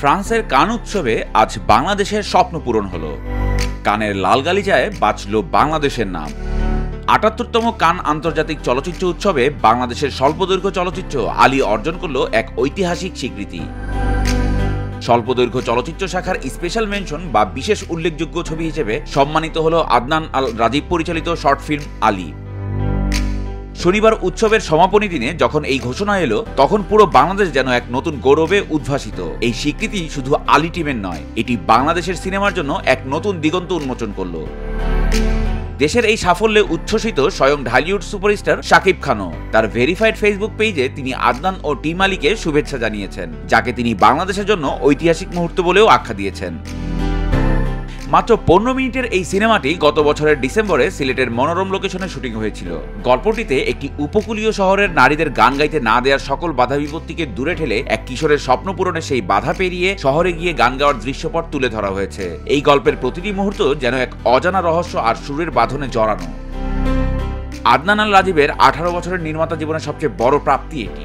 ফ্রান্সের কান উৎসবে আজ বাংলাদেশের স্বপ্ন পূরণ হলো। কানের লাল গালিচায় বাঁচল বাংলাদেশের নাম। ৭৮তম কান আন্তর্জাতিক চলচ্চিত্র উৎসবে বাংলাদেশের স্বল্পদৈর্ঘ্য চলচ্চিত্র আলী অর্জন করল এক ঐতিহাসিক স্বীকৃতি। স্বল্পদৈর্ঘ্য চলচ্চিত্র শাখার স্পেশাল মেনশন বা বিশেষ উল্লেখযোগ্য ছবি হিসেবে সম্মানিত হল আদনান আল রাজীব পরিচালিত শর্ট ফিল্ম আলী। শনিবার উৎসবের সমাপনী দিনে যখন এই ঘোষণা এলো, তখন পুরো বাংলাদেশ যেন এক নতুন গৌরবে উদ্ভাসিত। এই স্বীকৃতি শুধু আলী টিমের নয়, এটি বাংলাদেশের সিনেমার জন্য এক নতুন দিগন্ত উন্মোচন করল। দেশের এই সাফল্যে উচ্ছ্বসিত স্বয়ং ঢালিউড সুপারস্টার শাকিব খানও। তার ভেরিফাইড ফেসবুক পেজে তিনি আদনান ও টিম আলীকে শুভেচ্ছা জানিয়েছেন, যাকে তিনি বাংলাদেশের জন্য ঐতিহাসিক মুহূর্ত বলেও আখ্যা দিয়েছেন। মাত্র ১৫ মিনিটের এই সিনেমাটি গত বছরের ডিসেম্বরে সিলেটের মনোরম লোকেশনে শুটিং হয়েছিল। গল্পটিতে একটি উপকূলীয় শহরের নারীদের গান গাইতে না দেওয়ার সকল বাধা বিপত্তিকে দূরে ঠেলে এক কিশোরের স্বপ্ন পূরণে সেই বাধা পেরিয়ে শহরে গিয়ে গান গাওয়ার দৃশ্যপট তুলে ধরা হয়েছে। এই গল্পের প্রতিটি মুহূর্ত যেন এক অজানা রহস্য আর সুরের বাঁধনে জড়ানো। আদনান আল রাজীবের ১৮ বছরের নির্মাতা জীবনের সবচেয়ে বড় প্রাপ্তি এটি।